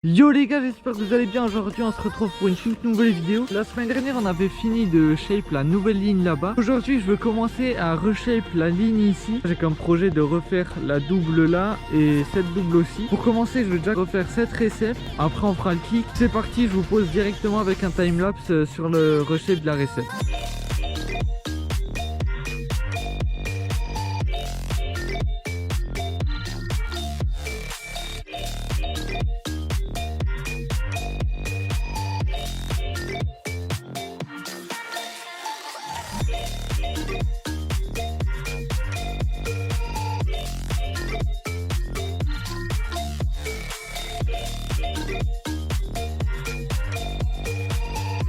Yo les gars, j'espère que vous allez bien. Aujourd'hui on se retrouve pour une toute nouvelle vidéo. La semaine dernière on avait fini de shape la nouvelle ligne là-bas. Aujourd'hui je veux commencer à reshape la ligne ici. J'ai comme projet de refaire la double là et cette double aussi. Pour commencer je vais déjà refaire cette recette. Après on fera le kick. C'est parti, je vous pose directement avec un timelapse sur le reshape de la recette.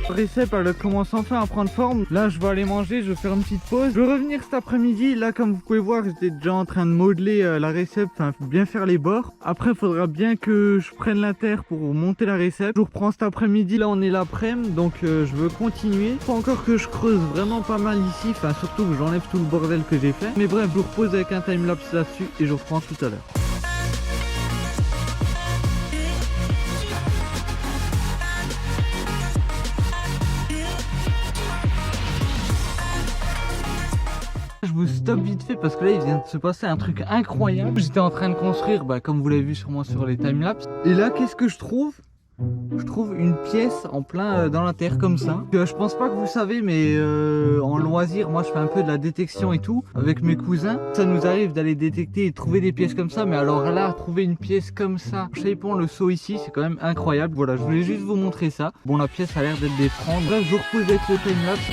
Recette elle commence enfin à prendre forme. Là je vais aller manger, je vais faire une petite pause. Je vais revenir cet après-midi. Là comme vous pouvez voir j'étais déjà en train de modeler la recette, enfin bien faire les bords. Après il faudra bien que je prenne la terre pour monter la recette. Je vous reprends cet après-midi. Là on est l'après-midi donc je veux continuer. Faut encore que je creuse vraiment pas mal ici, enfin surtout que j'enlève tout le bordel que j'ai fait. Mais bref je vous repose avec un timelapse là-dessus et je vous reprends tout à l'heure. Je vous stoppe vite fait parce que là il vient de se passer un truc incroyable. J'étais en train de construire comme vous l'avez vu sûrement sur les timelapses. Et là qu'est-ce que je trouve? Je trouve une pièce en plein dans la terre comme ça. Je pense pas que vous savez mais en loisir moi je fais un peu de la détection et tout avec mes cousins. Ça nous arrive d'aller détecter et trouver des pièces comme ça. Mais alors là trouver une pièce comme ça, shapant le saut ici c'est quand même incroyable. Voilà je voulais juste vous montrer ça. Bon la pièce a l'air d'être des francs. Bref je vous repose avec le timelapse.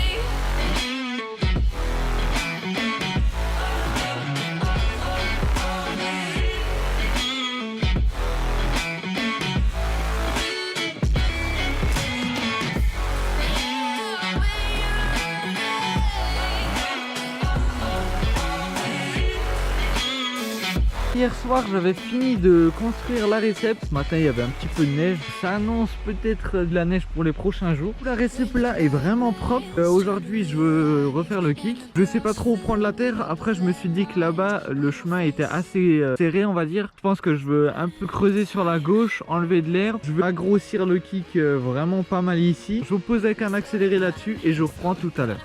Hier soir j'avais fini de construire la recette. Ce matin il y avait un petit peu de neige. Ça annonce peut-être de la neige pour les prochains jours. La recette là est vraiment propre. Aujourd'hui je veux refaire le kick. Je sais pas trop où prendre la terre. Après je me suis dit que là-bas le chemin était assez serré on va dire. Je pense que je veux un peu creuser sur la gauche, enlever de l'herbe. Je veux agrosir le kick vraiment pas mal ici. Je vous pose avec un accéléré là-dessus et je reprends tout à l'heure.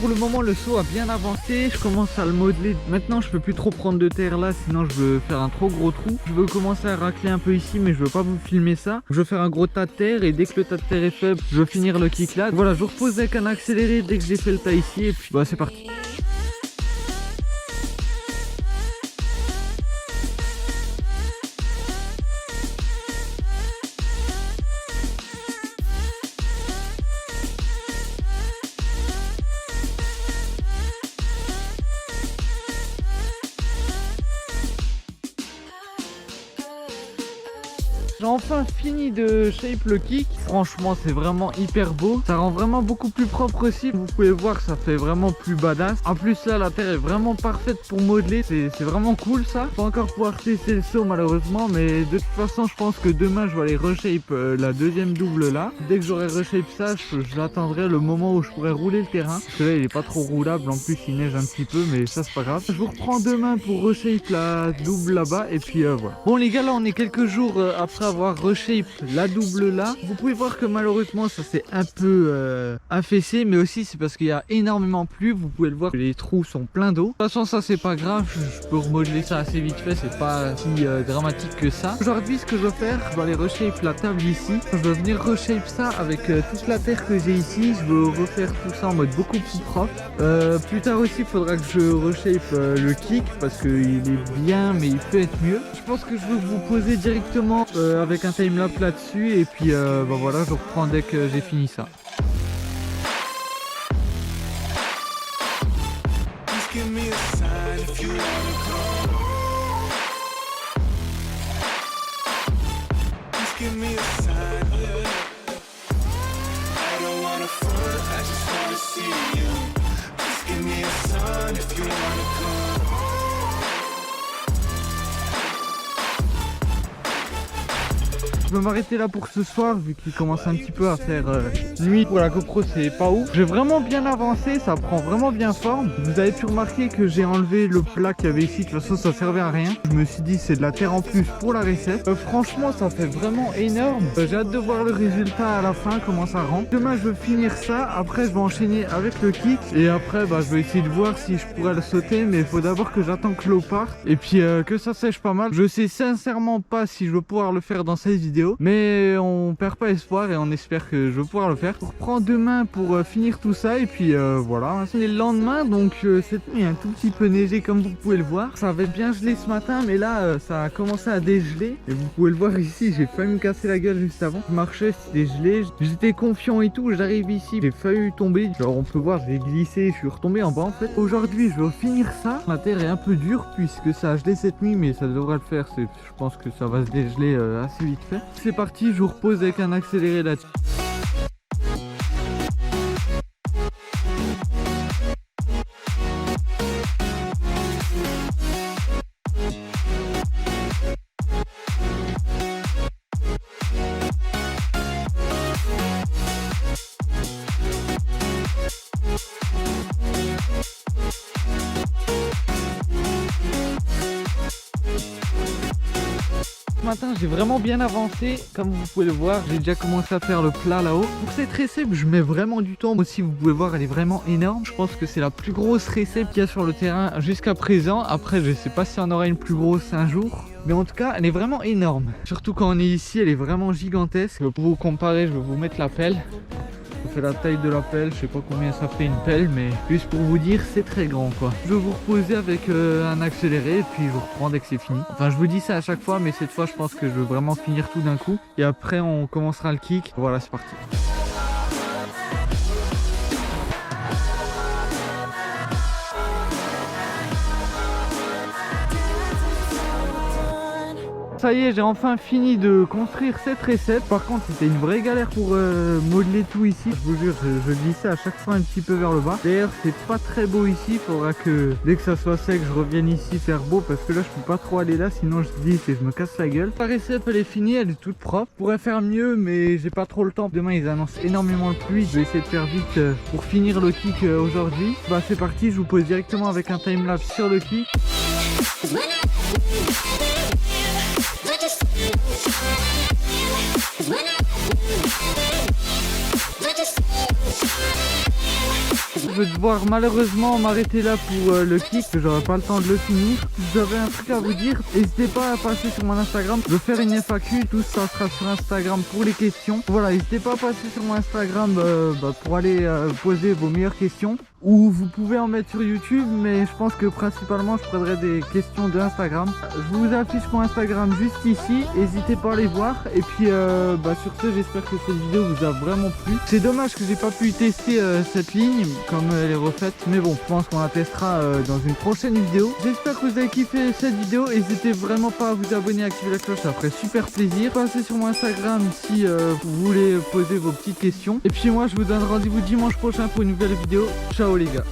Pour le moment le saut a bien avancé, je commence à le modeler. Maintenant je peux plus trop prendre de terre là sinon je veux faire un trop gros trou. Je veux commencer à racler un peu ici mais je veux pas vous filmer ça. Je veux faire un gros tas de terre et dès que le tas de terre est faible je veux finir le kick là. Voilà je vous repose avec un accéléré dès que j'ai fait le tas ici et puis c'est parti. J'ai enfin fini de shape le kick. Franchement c'est vraiment hyper beau. Ça rend vraiment beaucoup plus propre aussi. Vous pouvez voir ça fait vraiment plus badass. En plus là la terre est vraiment parfaite pour modeler. C'est vraiment cool ça. Pas encore pouvoir tester le saut malheureusement. Mais de toute façon je pense que demain je vais aller reshape la deuxième double là. Dès que j'aurai reshape ça j'attendrai le moment où je pourrai rouler le terrain. Parce que là il est pas trop roulable. En plus il neige un petit peu mais ça c'est pas grave. Je vous reprends demain pour reshape la double là-bas. Et puis voilà. Bon les gars là on est quelques jours après avoir reshape la double là. Vous pouvez voir que malheureusement ça s'est un peu affaissé mais aussi c'est parce qu'il y a énormément plu. Vous pouvez le voir, les trous sont pleins d'eau. De toute façon ça c'est pas grave, je peux remodeler ça assez vite fait, c'est pas si dramatique que ça. Aujourd'hui ce que je vais faire, je vais aller reshape la table ici. Je vais venir reshape ça avec toute la terre que j'ai ici. Je veux refaire tout ça en mode beaucoup plus propre. Plus tard aussi il faudra que je reshape le kick parce qu'il est bien mais il peut être mieux. Je pense que je veux vous poser directement avec un timelapse là-dessus et puis voilà je reprends dès que j'ai fini ça. je peux m'arrêter là pour ce soir vu qu'il commence un petit peu à faire nuit. Pour la GoPro c'est pas ouf. J'ai vraiment bien avancé, ça prend vraiment bien forme. Vous avez pu remarquer que j'ai enlevé le plat qu'il y avait ici. De toute façon ça servait à rien. Je me suis dit c'est de la terre en plus pour la recette. Franchement ça fait vraiment énorme. J'ai hâte de voir le résultat à la fin, comment ça rend. Demain je vais finir ça. Après je vais enchaîner avec le kick. Et après je vais essayer de voir si je pourrais le sauter. Mais il faut d'abord que j'attends que l'eau parte. Et puis que ça sèche pas mal. Je sais sincèrement pas si je vais pouvoir le faire dans cette vidéo. Mais on perd pas espoir et on espère que je vais pouvoir le faire. Je reprends demain pour finir tout ça. Et puis voilà. C'est le lendemain. Donc cette nuit un tout petit peu neigé comme vous pouvez le voir. Ça avait bien gelé ce matin. Mais là ça a commencé à dégeler. Et vous pouvez le voir ici. J'ai failli me casser la gueule juste avant. Je marchais, c'était gelé. J'étais confiant et tout. J'arrive ici. J'ai failli tomber. Genre on peut voir, j'ai glissé. Je suis retombé en bas en fait. Aujourd'hui je vais finir ça. La terre est un peu dure puisque ça a gelé cette nuit. Mais ça devrait le faire. Je pense que ça va se dégeler assez vite fait. C'est parti. Je vous repose avec un accéléré là-dessus. Ce matin j'ai vraiment bien avancé, comme vous pouvez le voir. J'ai déjà commencé à faire le plat là-haut. Pour cette recette je mets vraiment du temps aussi, vous pouvez voir elle est vraiment énorme. Je pense que c'est la plus grosse recette qu'il y a sur le terrain jusqu'à présent. Après je sais pas si on aura une plus grosse un jour, mais en tout cas elle est vraiment énorme. Surtout quand on est ici, elle est vraiment gigantesque. Pour vous comparer, je vais vous mettre la pelle. Ça fait la taille de la pelle, je sais pas combien ça fait une pelle, mais juste pour vous dire c'est très grand quoi. Je vais vous reposer avec un accéléré et puis je vous reprends dès que c'est fini. Enfin je vous dis ça à chaque fois, mais cette fois je pense que je veux vraiment finir tout d'un coup. Et après on commencera le kick. Voilà, c'est parti. Ça y est, j'ai enfin fini de construire cette recette. Par contre c'était une vraie galère pour modeler tout ici. Je vous jure, je glissais à chaque fois un petit peu vers le bas. D'ailleurs c'est pas très beau ici. Il faudra que dès que ça soit sec je revienne ici faire beau, parce que là je peux pas trop aller là, sinon je glisse et je me casse la gueule. La recette elle est finie, elle est toute propre. Je pourrais faire mieux mais j'ai pas trop le temps. Demain ils annoncent énormément de pluie. Je vais essayer de faire vite pour finir le kick aujourd'hui. C'est parti, je vous pose directement avec un timelapse sur le kick. Je vais devoir malheureusement m'arrêter là pour le kick, que j'aurai pas le temps de le finir. J'avais un truc à vous dire, n'hésitez pas à passer sur mon Instagram. Je vais faire une FAQ, tout ça sera sur Instagram pour les questions. Voilà, n'hésitez pas à passer sur mon Instagram pour aller poser vos meilleures questions. Ou vous pouvez en mettre sur YouTube, mais je pense que principalement je prendrai des questions de Instagram. Je vous affiche mon Instagram juste ici, n'hésitez pas à les voir. Et puis sur ce, j'espère que cette vidéo vous a vraiment plu. C'est dommage que j'ai pas pu tester cette ligne comme elle est refaite, mais bon, je pense qu'on la testera dans une prochaine vidéo. J'espère que vous avez kiffé cette vidéo. N'hésitez vraiment pas à vous abonner, à activer la cloche, ça ferait super plaisir. Passez sur mon Instagram si vous voulez poser vos petites questions. Et puis moi je vous donne rendez-vous dimanche prochain pour une nouvelle vidéo. Ciao les gars.